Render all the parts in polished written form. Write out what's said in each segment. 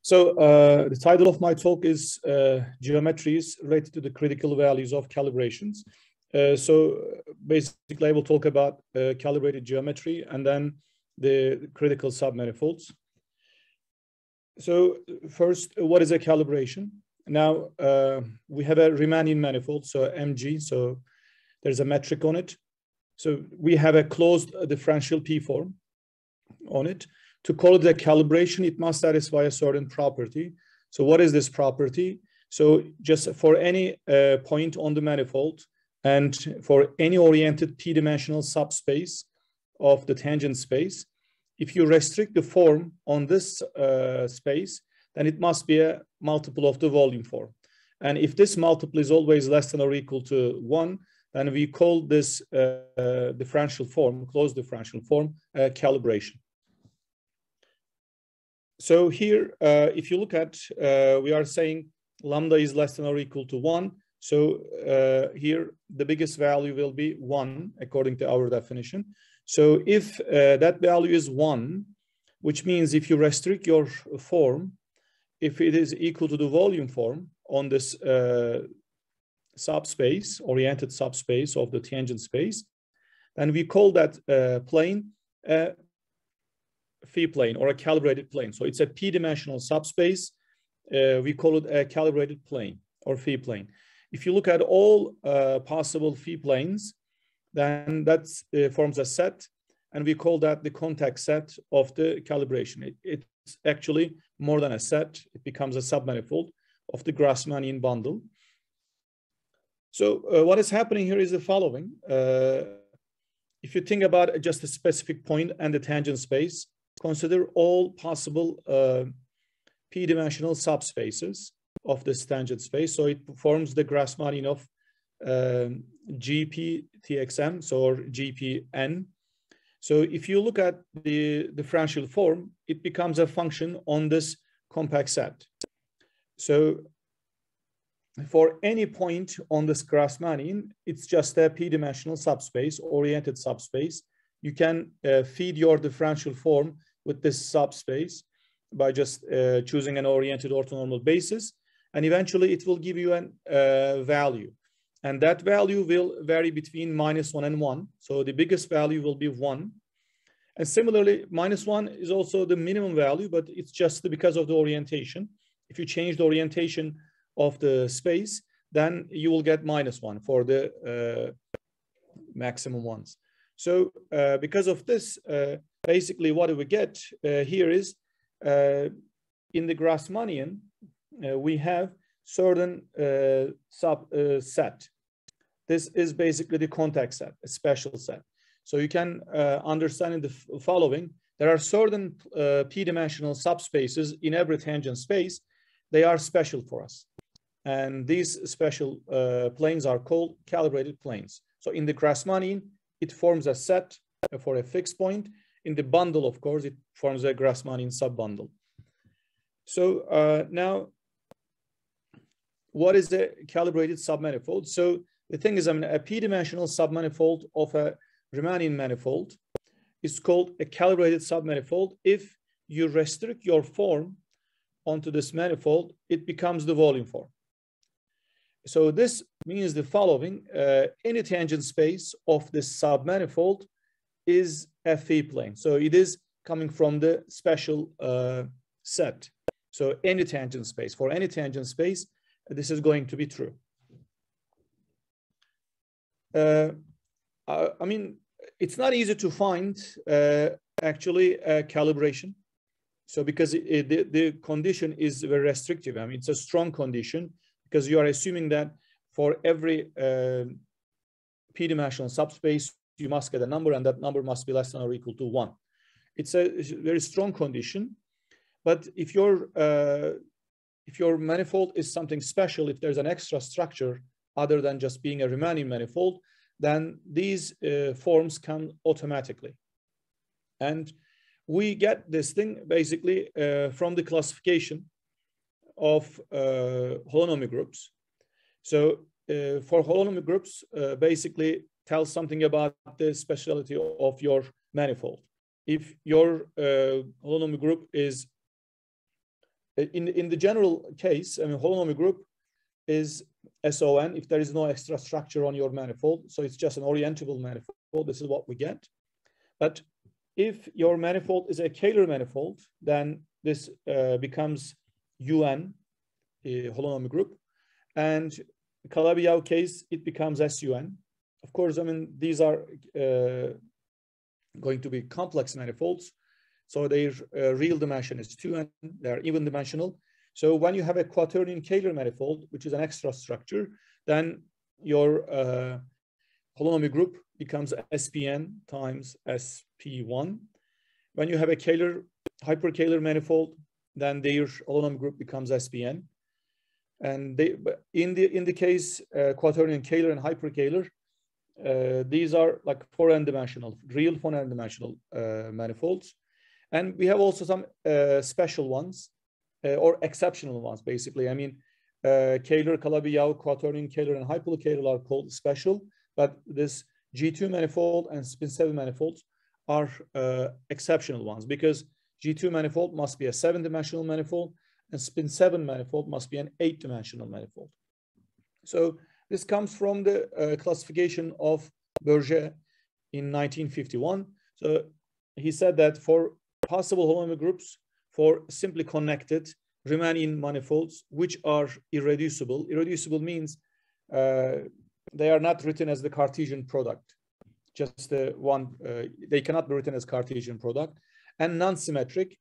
The title of my talk is Geometries related to the critical values of calibrations. Basically I will talk about calibrated geometry and then the critical submanifolds. So first, what is a calibration? Now we have a Riemannian manifold, so Mg, so there's a metric on it. So we have a closed differential P form on it. To call it a calibration, it must satisfy a certain property. So what is this property? So just for any point on the manifold and for any oriented p-dimensional subspace of the tangent space, if you restrict the form on this space, then it must be a multiple of the volume form. And if this multiple is always less than or equal to 1, then we call this differential form, closed differential form, calibration. So here, if you look at, we are saying lambda is less than or equal to 1. So here, the biggest value will be 1, according to our definition. So if that value is 1, which means if you restrict your form, if it is equal to the volume form on this subspace, oriented subspace of the tangent space, then we call that plane a phi plane or a calibrated plane. So it's a p-dimensional subspace. We call it a calibrated plane or phi plane. If you look at all possible phi planes, then that forms a set, and we call that the contact set of the calibration. It's actually more than a set. It becomes a submanifold of the Grassmannian bundle. So what is happening here is the following. If you think about just a specific point and the tangent space, consider all possible p-dimensional subspaces of this tangent space. So it forms the Grassmannian of GP-TXM, so or GPN. So if you look at the differential form, it becomes a function on this compact set. So for any point on this Grassmannian, it's just a p-dimensional subspace, oriented subspace. You can feed your differential form with this subspace by just choosing an oriented orthonormal basis, and eventually it will give you a value. And that value will vary between -1 and 1. So the biggest value will be 1. And similarly, -1 is also the minimum value, but it's just because of the orientation. If you change the orientation of the space, then you will get -1 for the maximum ones. So because of this, basically what we get here is in the Grassmannian, we have certain subset. This is basically the contact set, a special set. So you can understand in the following, there are certain p-dimensional subspaces in every tangent space. They are special for us. And these special planes are called calibrated planes. So in the Grassmannian, it forms a set for a fixed point. In the bundle, of course, it forms a Grassmannian subbundle. So now, what is a calibrated submanifold? So the thing is, I mean, a p-dimensional submanifold of a Riemannian manifold is called a calibrated submanifold. If you restrict your form onto this manifold, it becomes the volume form. So this means the following: any tangent space of this submanifold is a phi plane. So it is coming from the special set. So any tangent space, for any tangent space, this is going to be true. I mean, it's not easy to find actually a calibration. So because the condition is very restrictive. I mean, it's a strong condition because you are assuming that for every p-dimensional subspace, you must get a number, and that number must be less than or equal to 1. It's a very strong condition. But if your manifold is something special, if there's an extra structure other than just being a Riemannian manifold, then these forms come automatically. And we get this thing basically from the classification of holonomic groups. So for holonomic groups, basically tells something about the speciality of your manifold. If your holonomic group is in the general case, I mean, holonomic group is SON if there is no extra structure on your manifold. So it's just an orientable manifold. This is what we get. But if your manifold is a Kähler manifold, then this becomes UN, a holonomic group. And Calabi-Yau case, it becomes SUN. Of course, I mean, these are going to be complex manifolds. So their real dimension is 2, and they're even dimensional. So when you have a quaternion Kähler manifold, which is an extra structure, then your holonomic group becomes SPN times SP1. When you have a Kähler, hyperkähler manifold, then their holonomic group becomes SPN. And they, in the case quaternion Kähler and hyperkähler, these are like 4n dimensional, real 4n dimensional manifolds. And we have also some special ones or exceptional ones, basically. I mean, Kähler, Calabi-Yau, quaternion Kähler, and hyperkähler are called special, but this G2 manifold and spin 7 manifolds are exceptional ones, because G2 manifold must be a 7-dimensional manifold, and spin 7 manifold must be an 8-dimensional manifold. So this comes from the classification of Bourget in 1951. So he said that for possible holonomic groups for simply connected Riemannian manifolds, which are irreducible. Irreducible means they are not written as the Cartesian product. Just one, they cannot be written as Cartesian product. And non-symmetric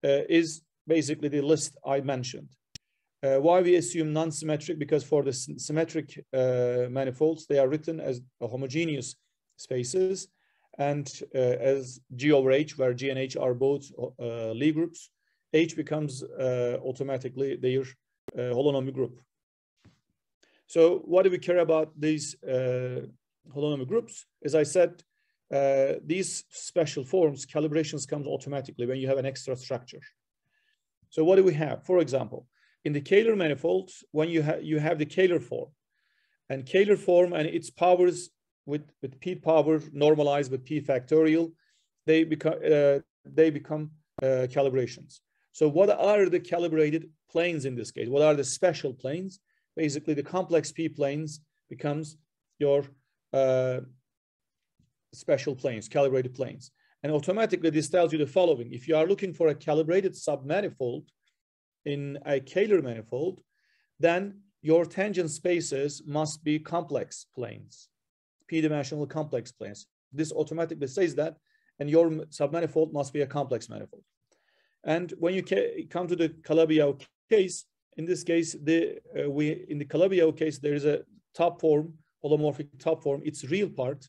is basically the list I mentioned. Why we assume non-symmetric? Because for the symmetric manifolds, they are written as homogeneous spaces. And as G over H, where G and H are both Lie groups, H becomes automatically their holonomic group. So what do we care about these holonomic groups? As I said, these special forms, calibrations comes automatically when you have an extra structure. So what do we have? For example, in the Kähler manifolds, when you have the Kähler form, and Kähler form and its powers with p power normalized with p factorial, they become calibrations. So what are the calibrated planes in this case? What are the special planes? Basically, the complex p planes becomes your special planes, calibrated planes. And automatically this tells you the following. If you are looking for a calibrated submanifold in a Kähler manifold, then your tangent spaces must be complex planes, p-dimensional complex planes. This automatically says that, and your submanifold must be a complex manifold. And when you come to the Calabi-Yau case, in this case, in the Calabi-Yau case, there is a top form, holomorphic top form. Its real part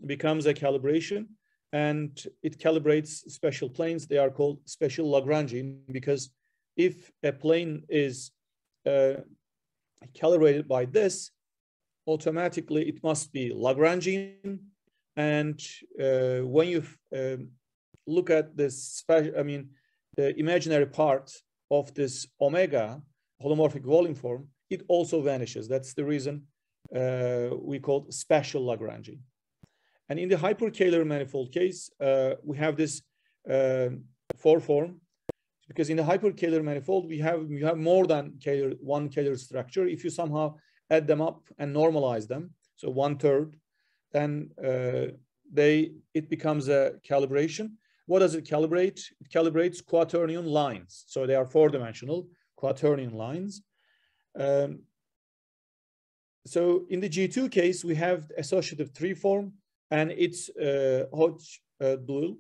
becomes a calibration, and it calibrates special planes. They are called special Lagrangian, because if a plane is calibrated by this, automatically it must be Lagrangian. And when you look at this, the imaginary part of this omega holomorphic volume form, it also vanishes. That's the reason we call special Lagrangian. And in the hyperkähler manifold case, we have this 4 form, because in the hyperkähler manifold, you have more than one Kähler structure. If you somehow add them up and normalize them, so 1/3, then it becomes a calibration. What does it calibrate? It calibrates quaternion lines. So they are 4-dimensional quaternion lines. So in the G2 case, we have associative 3 form, and it's Hodge-Duhl,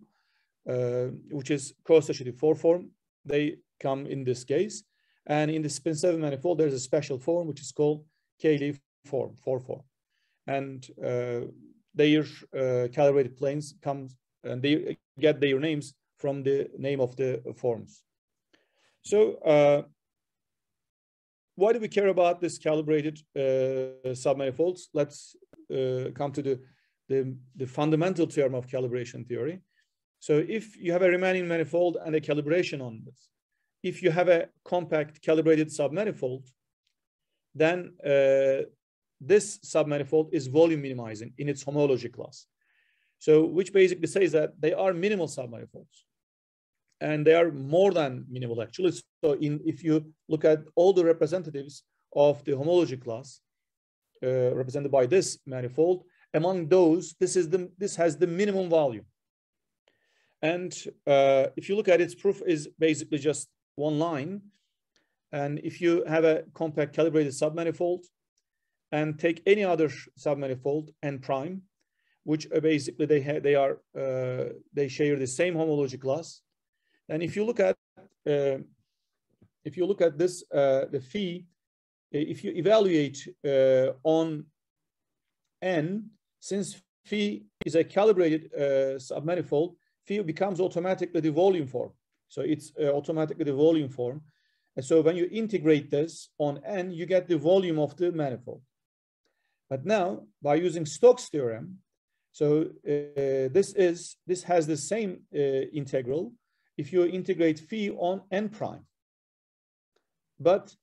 which is co-associative 4 form. They come in this case. And in the spin 7 manifold, there's a special form, which is called Cayley form, 4 form. And their calibrated planes come, and they get their names from the name of the forms. So why do we care about this calibrated submanifolds? Let's come to the fundamental term of calibration theory. So if you have a Riemannian manifold and a calibration on this, if you have a compact calibrated submanifold, then this submanifold is volume minimizing in its homology class. So which basically says that they are minimal submanifolds. and they are more than minimal actually. So if you look at all the representatives of the homology class represented by this manifold, among those, this has the minimum value. And if you look at its proof is basically just one line. And if you have a compact calibrated submanifold and take any other submanifold n prime, which basically they share the same homology class. And if you look at this, the phi, if you evaluate on n, since phi is a calibrated submanifold, phi becomes automatically the volume form. So it's automatically the volume form. And so when you integrate this on n, you get the volume of the manifold. But now by using Stokes theorem, so this has the same integral if you integrate phi on n prime. But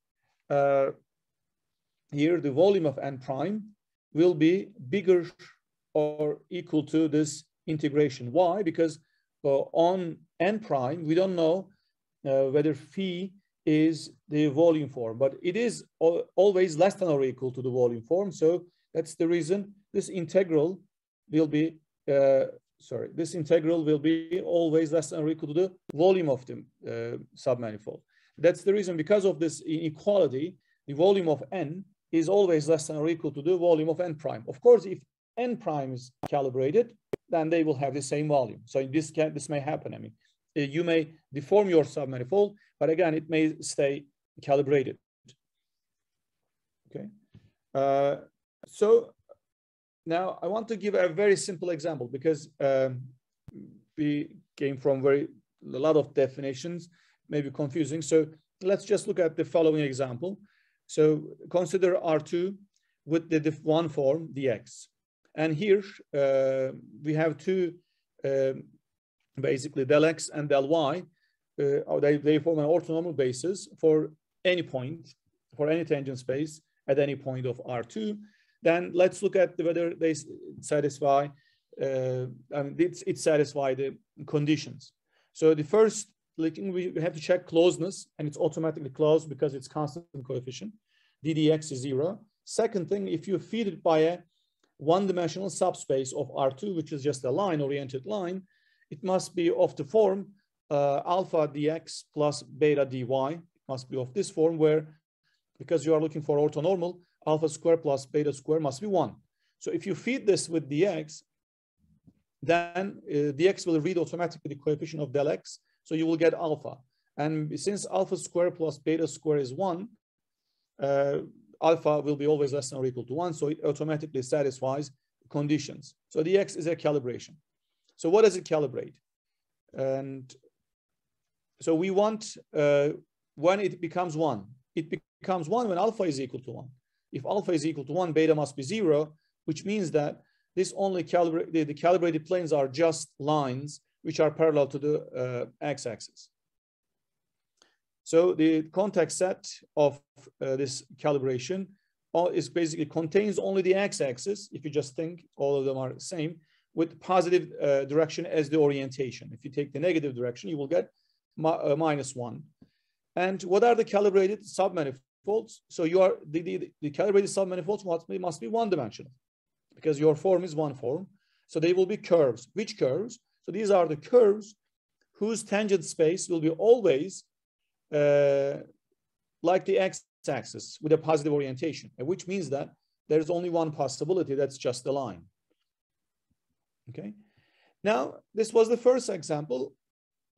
here the volume of n prime will be bigger or equal to this integration. Why? Because on n prime, we don't know whether phi is the volume form, but it is always less than or equal to the volume form. So that's the reason this integral will be, this integral will be always less than or equal to the volume of the submanifold. That's the reason, because of this inequality, the volume of n is always less than or equal to the volume of n prime. Of course, if n prime is calibrated, then they will have the same volume. So this may happen. I mean, you may deform your submanifold, but again, it may stay calibrated. Okay. So now I want to give a very simple example, because we came from a lot of definitions, maybe confusing. So let's just look at the following example. So consider R2 with the one form dx. And here we have two, basically del x and del y. They form an orthonormal basis for any point, for any tangent space at any point of R2. Then let's look at whether they satisfy, it satisfy the conditions. So the first, we have to check closeness, and it's automatically closed because it's constant coefficient. ddx is 0. Second thing, if you feed it by a one-dimensional subspace of R2, which is just a line-oriented line, it must be of the form alpha dx plus beta dy. It must be of this form, where, because you are looking for orthonormal, alpha square plus beta square must be 1. So if you feed this with dx, then dx will read automatically the coefficient of del x, so you will get alpha. And since alpha square plus beta square is 1, alpha will be always less than or equal to 1, so it automatically satisfies conditions. So dx is a calibration. So what does it calibrate? And so we want when it becomes 1. It becomes 1 when alpha is equal to 1. If alpha is equal to 1, beta must be 0, which means that this only the calibrated planes are just lines which are parallel to the x-axis. So the contact set of this calibration is basically contains only the x-axis. If you just think all of them are the same, with positive direction as the orientation. If you take the negative direction, you will get -1. And what are the calibrated submanifolds? So you are the calibrated submanifolds must be one-dimensional, because your form is one form. So they will be curves. Which curves? So these are the curves whose tangent space will be always like the x-axis with a positive orientation, which means that there's only one possibility, that's just the line. Okay. Now, this was the first example.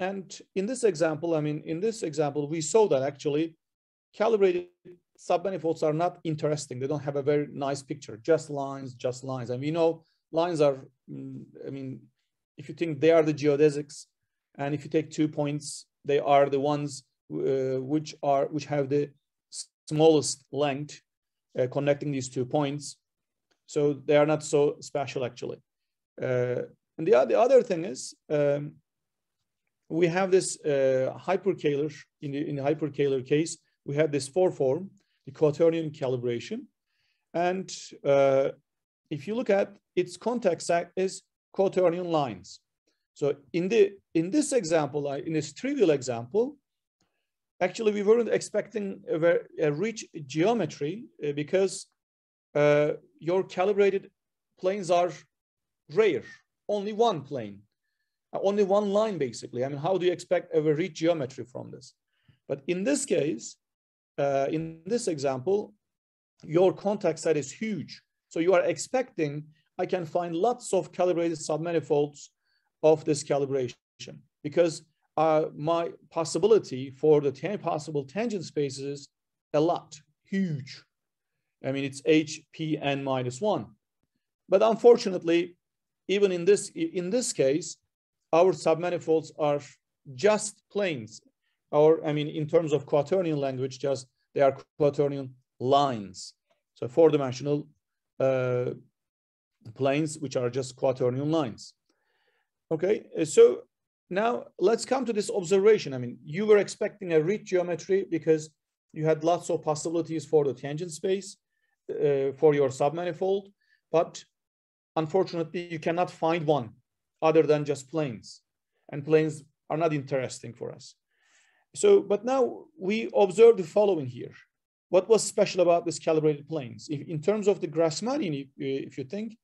And in this example, we saw that actually calibrated submanifolds are not interesting. They don't have a very nice picture, just lines, just lines. And we know lines are, if you think they are the geodesics, and if you take 2 points, they are the ones which have the smallest length connecting these 2 points. So they are not so special actually. And the other thing is, we have this hyperkähler. In the hyperkähler case, we have this form, the quaternion calibration. And if you look at its contact set is quaternion lines. So in this example, in this trivial example, actually we weren't expecting a rich geometry because your calibrated planes are rare. Only one plane, only one line basically. I mean, how do you expect a rich geometry from this? But in this case, in this example, your contact set is huge. So you are expecting I can find lots of calibrated submanifolds of this calibration because my possibility for the possible tangent spaces is a lot, huge. I mean, it's HPN minus 1. But unfortunately, even in this case, our submanifolds are just planes. I mean, in terms of quaternion language, they are quaternion lines. So 4-dimensional planes, which are just quaternion lines. Okay, so now let's come to this observation. I mean, you were expecting a rich geometry because you had lots of possibilities for the tangent space for your submanifold, but unfortunately, you cannot find one other than just planes, and planes are not interesting for us. So, but now we observe the following here. What was special about this calibrated planes? In terms of the Grassmannian, if you think,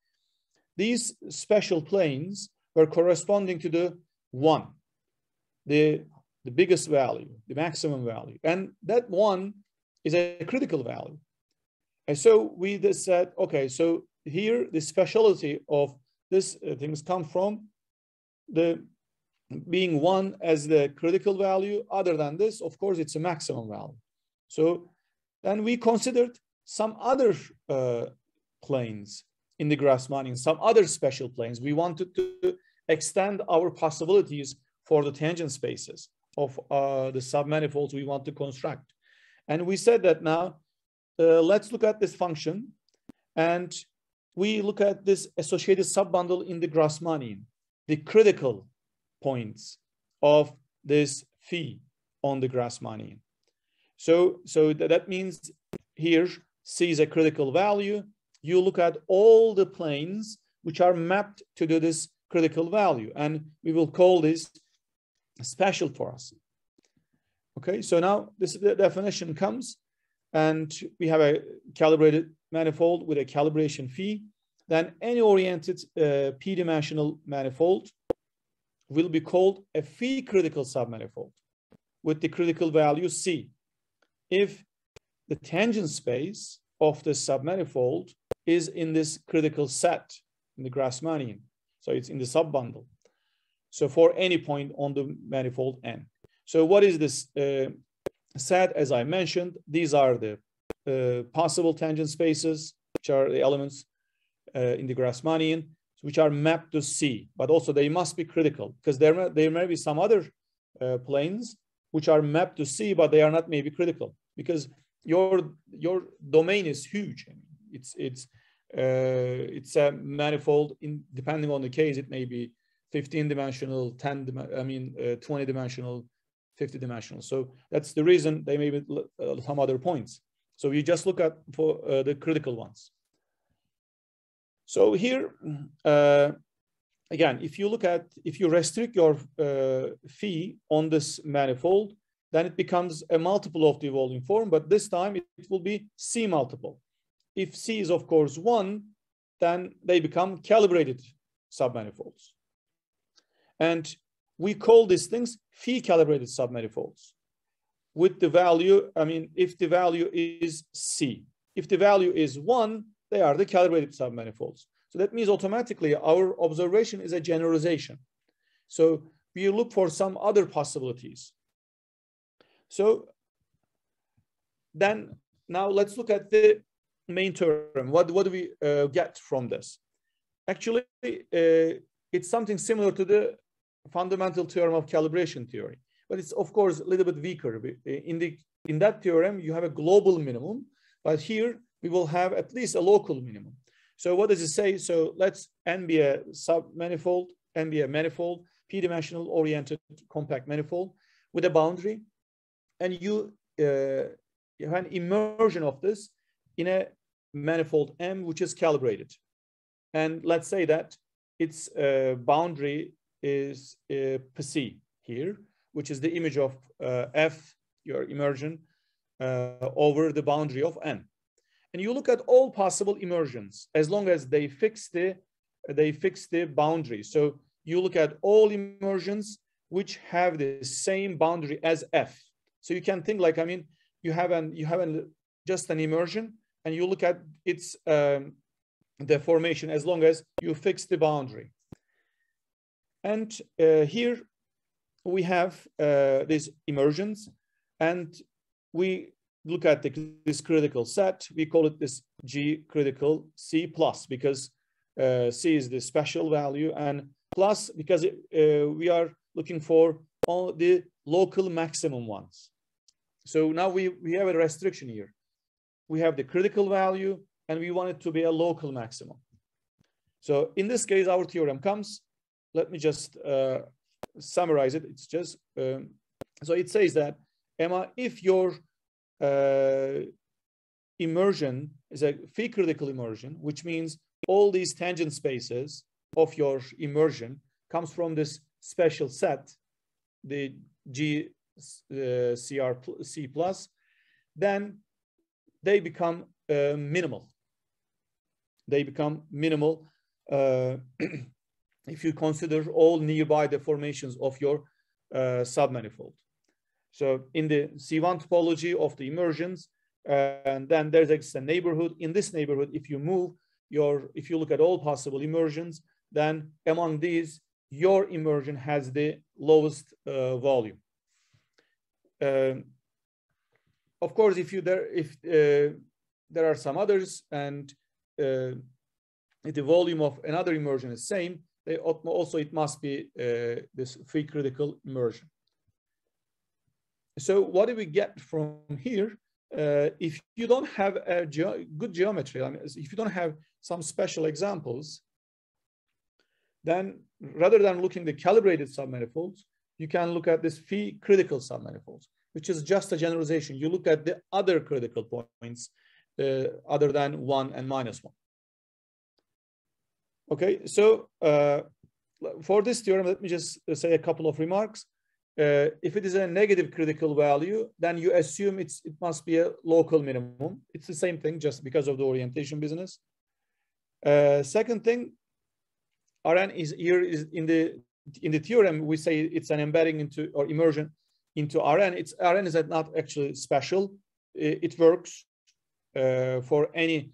these special planes were corresponding to the 1, the biggest value, the maximum value. And that 1 is a critical value. And so we just said, okay, so here the speciality of this things come from the being 1 as the critical value. Other than this, of course, it's a maximum value. So then we considered some other planes in the Grassmannian, some other special planes. We wanted to extend our possibilities for the tangent spaces of the submanifolds we want to construct. And we said that now, let's look at this function. And we look at this associated subbundle in the Grassmannian, the critical points of this phi on the Grassmannian. So that means here C is a critical value. You look at all the planes which are mapped to this critical value, and we will call this special for us. Okay, so now this definition comes, and we have a calibrated manifold with a calibration phi. Then any oriented p-dimensional manifold will be called a phi critical submanifold with the critical value C if the tangent space of the submanifold is in this critical set in the Grassmannian. So it's in the subbundle. So for any point on the manifold N. So what is this set? As I mentioned, these are the possible tangent spaces, which are the elements in the Grassmannian, which are mapped to C, but also they must be critical because there may be some other planes which are mapped to C, but they are not maybe critical because your domain is huge. It's a manifold. Depending on the case, it may be 15-dimensional, 20-dimensional, 50-dimensional. So that's the reason they may be some other points. So you just look at for the critical ones. So here, again, if you restrict your phi on this manifold, then it becomes a multiple of the evolving form, but this time it will be C multiple. If C is, of course, 1, then they become calibrated submanifolds. And we call these things phi calibrated submanifolds with the value, I mean, if the value is C. If the value is 1, they are the calibrated submanifolds. So that means automatically our observation is a generalization. So we look for some other possibilities. So then now let's look at the main theorem. What do we get from this? Actually, it's something similar to the fundamental theorem of calibration theory, but it's of course a little bit weaker. In that theorem, you have a global minimum, but here we will have at least a local minimum. So what does it say? So let's N be a submanifold, N be a manifold, p-dimensional oriented compact manifold with a boundary, and you have an immersion of this in a manifold M, which is calibrated. And let's say that its boundary is PC here, which is the image of F, your immersion, over the boundary of N. And you look at all possible immersions as long as they fix the boundary. So you look at all immersions which have the same boundary as F. So you can think like, I mean, you have just an immersion, and you look at its deformation as long as you fix the boundary. And here we have these immersions, and we look at this critical set. We call it this G critical C plus, because C is the special value, and plus because we are looking for all the local maximum ones. So now we have a restriction here. We have the critical value, and we want it to be a local maximum. So in this case, our theorem comes. Let me just summarize it. It's just, so it says that, Emma, if your immersion is a phi critical immersion, which means all these tangent spaces of your immersion comes from this special set, the G C plus, then they become minimal. They become minimal if you consider all nearby deformations of your submanifold. So in the C1 topology of the immersions, and then there's a neighborhood. In this neighborhood, if you look at all possible immersions, then among these, your immersion has the lowest volume. Of course, if there are some others, and if the volume of another immersion is same, it must be this phi critical immersion. So what do we get from here? If you don't have a good geometry, I mean, if you don't have some special examples, then rather than looking at the calibrated submanifolds, you can look at this phi critical submanifolds, which is just a generalization. You look at the other critical points other than 1 and -1. Okay, so for this theorem, let me just say a couple of remarks. If it is a negative critical value, then you assume it must be a local minimum. It's the same thing, just because of the orientation business. Second thing, Rn is here is in the theorem, we say it's an embedding into or immersion into Rn. Rn is not actually special. It works for any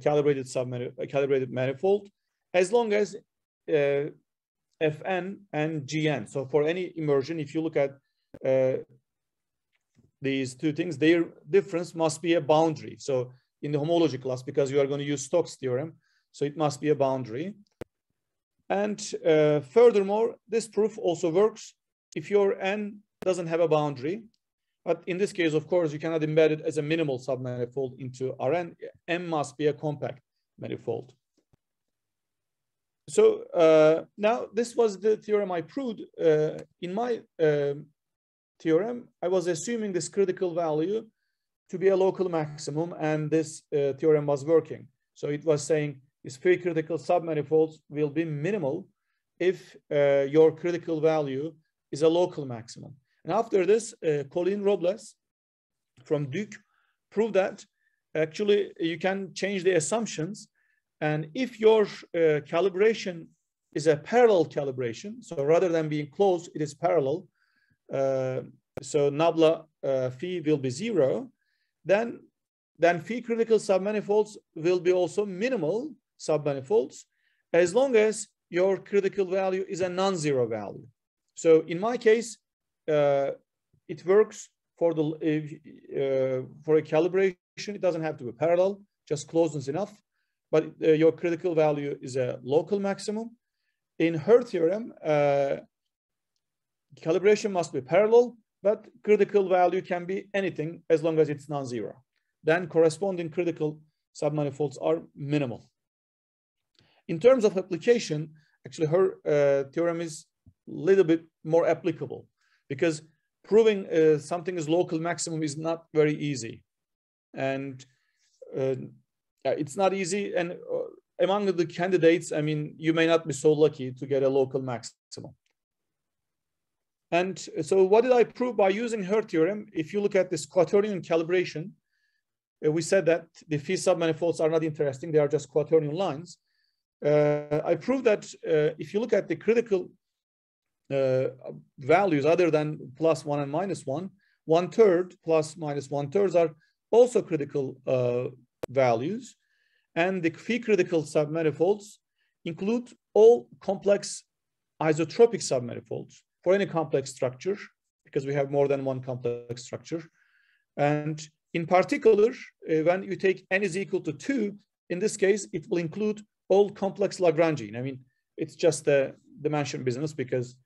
calibrated manifold, as long as Fn and Gn. So for any immersion, if you look at these two things, their difference must be a boundary. So in the homology class, because you are going to use Stokes theorem, so it must be a boundary. And furthermore, this proof also works if your N doesn't have a boundary. But in this case, of course, you cannot embed it as a minimal submanifold into Rn. M must be a compact manifold. So now this was the theorem I proved. In my theorem, I was assuming this critical value to be a local maximum, and this theorem was working. So it was saying these phi critical submanifolds will be minimal if your critical value is a local maximum. And after this, Colin Robles from Duke proved that actually you can change the assumptions. And if your calibration is a parallel calibration, so rather than being closed, it is parallel, so nabla phi will be 0, then phi critical submanifolds will be also minimal submanifolds, as long as your critical value is a non-zero value. So in my case, it works for for a calibration. It doesn't have to be parallel, just closed is enough. But your critical value is a local maximum. In her theorem, calibration must be parallel, but critical value can be anything as long as it's non-zero. Then corresponding critical submanifolds are minimal. In terms of application, actually her theorem is a little bit more applicable, because proving something is local maximum is not very easy. And it's not easy, and among the candidates, I mean, you may not be so lucky to get a local maximum. And so what did I prove by using her theorem? If you look at this quaternion calibration, we said that the phi submanifolds are not interesting. They are just quaternion lines. I proved that if you look at the critical values other than +1 and -1, 1/3 plus minus 1/3 are also critical values. And the phi critical submanifolds include all complex isotropic submanifolds for any complex structure, because we have more than one complex structure. And in particular, when you take n is equal to 2, in this case, it will include all complex Lagrangian. I mean, it's just the dimension business, because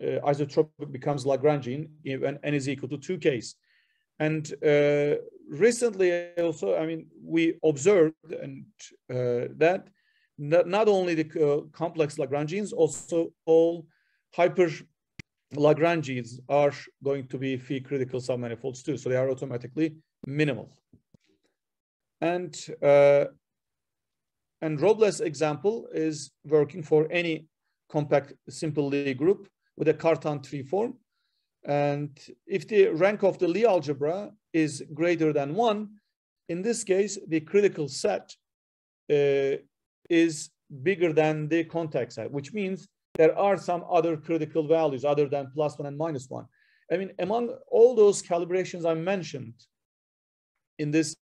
isotropic becomes Lagrangian when n is equal to 2 case. And recently also, I mean, we observed and that not only the complex Lagrangians, also all hyper Lagrangians are going to be phi critical submanifolds too. So they are automatically minimal. And Robles' example is working for any compact simple Lie group with a Cartan tree form. And if the rank of the Lie algebra is greater than 1, in this case, the critical set is bigger than the contact set, which means there are some other critical values other than +1 and -1. I mean, among all those calibrations I mentioned in this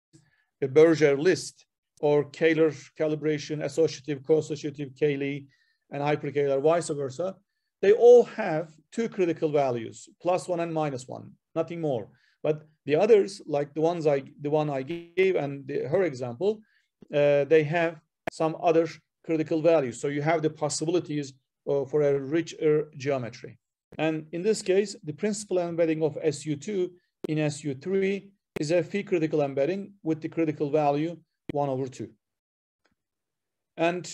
Berger list, or Kähler calibration, associative, co-associative, Cayley, and hyperkähler, vice versa, they all have 2 critical values, +1 and -1, nothing more. But the others, like the one I gave and her example, they have some other critical values. So you have the possibilities for a richer geometry. And in this case, the principal embedding of SU2 in SU3 is a phi critical embedding with the critical value 1/2. And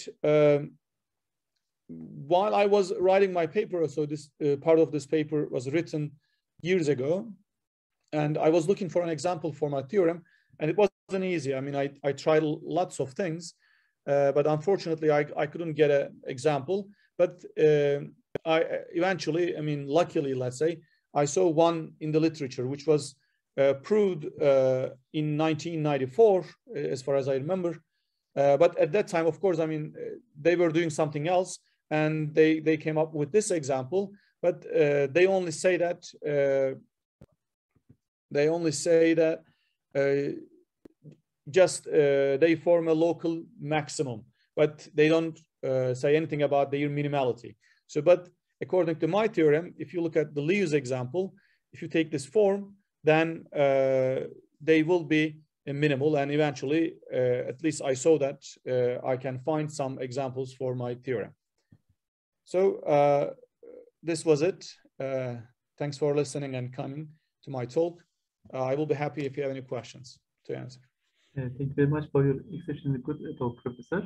while I was writing my paper, so this part of this paper was written years ago, and I was looking for an example for my theorem, and it wasn't easy. I mean, I tried lots of things, but unfortunately, I couldn't get an example. But I eventually, I mean, luckily, let's say, I saw one in the literature, which was proved in 1994, as far as I remember. But at that time, of course, I mean, they were doing something else, and they came up with this example. But they only say that they form a local maximum, but they don't say anything about their minimality. So, but according to my theorem, if you look at the Lie's example, if you take this form, then they will be minimal, and eventually, at least I saw that I can find some examples for my theorem. So this was it. Thanks for listening and coming to my talk. I will be happy if you have any questions to answer. Thank you very much for your exceptionally good talk, Professor.